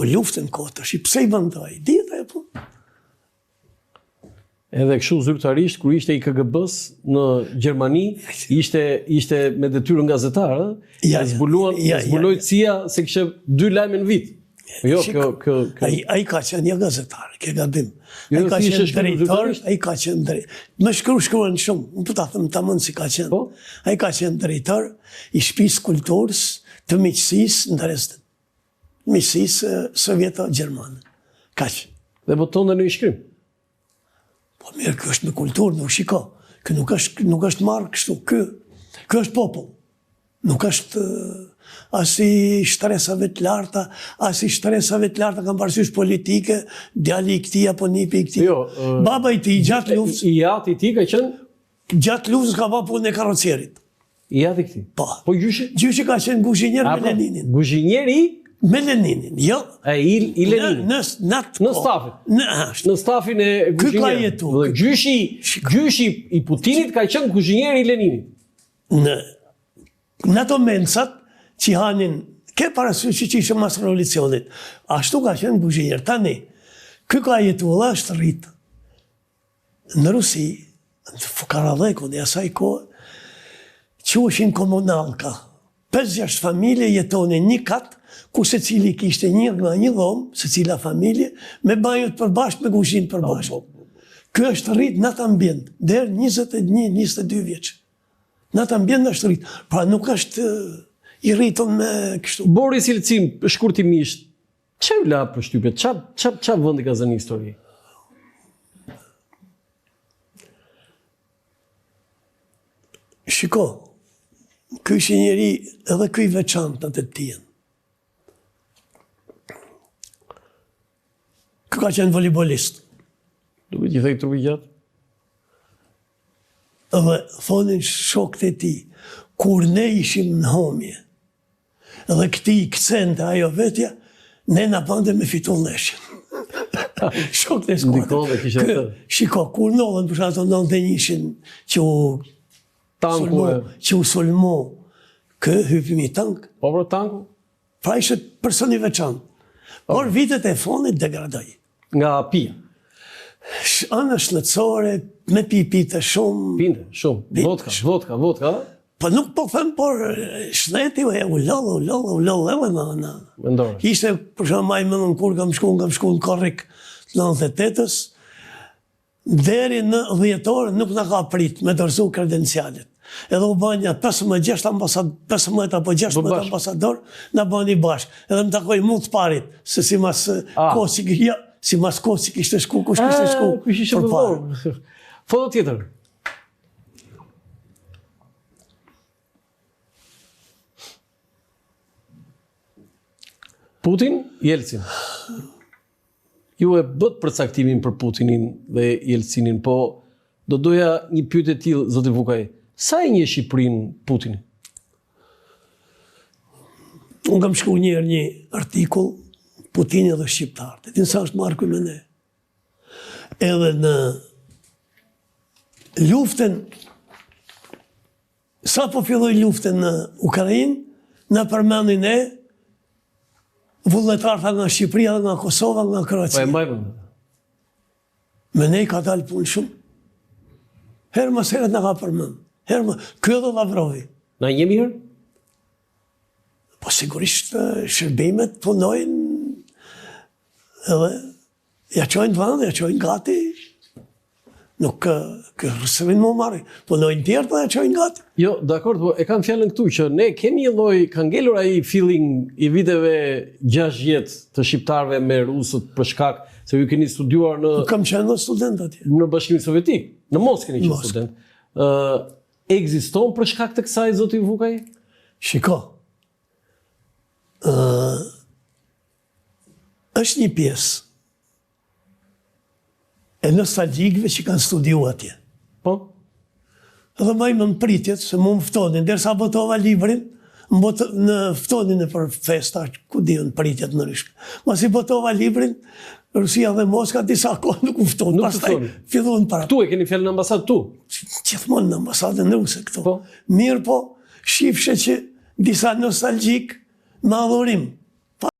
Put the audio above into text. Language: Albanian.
Po luftën kohë, pse i bëndoj? Dita e po. Edhe kështu zyrtarisht, kur ishte i KGB-s në Gjermani, ishte me detyrën gazetar, zbuloi CIA se kishte 2 lajme në vit. Jo, ai ka qenë një gazetar, ke gabim. Ai ka qenë drejtor, ai ka qenë drejtor. Më shkruan shumë, unë po ta them tamam si ka qenë. Ai ka qenë drejtor i shtëpisë kulturës të miqësisë ndërmjet miqësisë sovjeto-gjermane. Kaq. Dhe botonte në shkrim. Po mirë, kjo është me kulturë, nuk shiko. Kjo nuk është marrë kështu. Kjo është popull. Nuk është as i shtresave të larta, as i shtresave të larta kanë parasysh politike, djali i këtij apo nipi i këtij. Jo, baba i tij gjatë luftës. I jati i tij ka qenë gjatë luftës ka bërë punën e karrocierit. I jati i këtij. Po. Po gjyshi? Gjyshi ka qenë guzhinier me Leninin. Guzhinieri me Leninin, jo. I Lenin. Në stafin. Në stafin e guzhinierit. Gjyshi i Putinit ka qenë guzhinieri i Leninit. Në ato mensat që hanin, ke parasysh që ishte mas revolucionit, ashtu ka qenë guzhinier. Tani, ky ka jetuar është rritë. Në Rusi, në Fukaradhekun e asaj kohë, quheshin komunalka. 5-6 familje jetonin një kat, ku se cili kishte një dhomë, se cila familje, me banjët përbashkët, me guzhinë përbashkët. Kjo është rritë në atë ambjent, dherë 21-22 vjeqë. Në atë ambjent është rritë. Pra nuk është i rritën me kështu. Boris Jelcin, shkurtimisht, që u la për shtypjet? Qa vëndi ka zënë histori? Shiko, ky ishte njeri edhe ky veçantë në të tjenë. Ky ka qenë volejbolist. Duke që thej trupi gjatë? Dhe thonin shokët e ti, kur ne ishim në homje, dhe këti i këcente ajo vetja, ne na bande me fitu leshin. Shokët e skuadrës. Shiko, kur nëllën, për shato 91-shin që u sulmu, kë hypimi tank. Po për tanku? Pra ishte personi veçantë. Por vitet e fonit degradoj. Nga pia? Anë shëndetësore, me pipite shumë. Pinte, shumë. Vodka. Po nuk po them, por shneti u lollë, Ishte, për shumë maj më kur kam shku në korrik 98-ës, deri në 10 nuk në ka prit me dorëzu kredencialit. Edhe u banja 15 apo 16 ambasador, në bani bashkë. Edhe më takoj mu të parit, se si mas kosi kishte shku, kush kishte shku. Kush ishte përvorë. Foto tjetër. Putin, Jelcin. Ju e bët përcaktimin për Putinin dhe Jelcinin, po do doja një pyetje e tillë, zoti Vukaj. Sa e njeh Shqipërinë Putini? Unë kam shkruar një artikull Putini dhe Shqiptarët. E din sa është marrë me ne. Edhe në luftën, sa po filloi luftën në Ukrainë, në përmendin e vullnetarëve nga Shqipëria dhe nga Kosova, nga Kroacia. Po e mbajmë. Me ne ka dalë punë shumë. Herë mas herët nga ka përmend. Kjo dhe Lavrovi. Na një mirë? Po sigurisht shërbimet punojnë edhe ja qojnë vëndë, ja qojnë gati. Nuk rësërin më marri. Punojnë tjerë, po ja qojnë gati. Jo, dakord, po e kam fjallën këtu që ne kemi një lloj, ka ngelur ai feeling i viteve 60 të shqiptarëve me rusët për shkak se ju keni studiuar në... Kam qenë student atje. Në Bashkimin Sovjetik. Në Moskë keni qenë student. Ekziston për shkak të kësaj, zoti Vukaj? Shiko. Është një pjesë e nostalgjikëve që kanë studiu atje. Po? Edhe maj më pritjet, se mu më ftonin, derisa botova librin, në ftonin e për festa, ku diun pritjet në rishkë. Mas i botova librin, Rusia dhe Moska, disa kohë nuk u ftonin. Nuk të ftonin? Fillon para. Tu e keni fjallë në ambasadë tu? Gjithmonë në ambasadën ruse këto. Po? Mirë po, shifshe që disa nostalgjik me adhurim.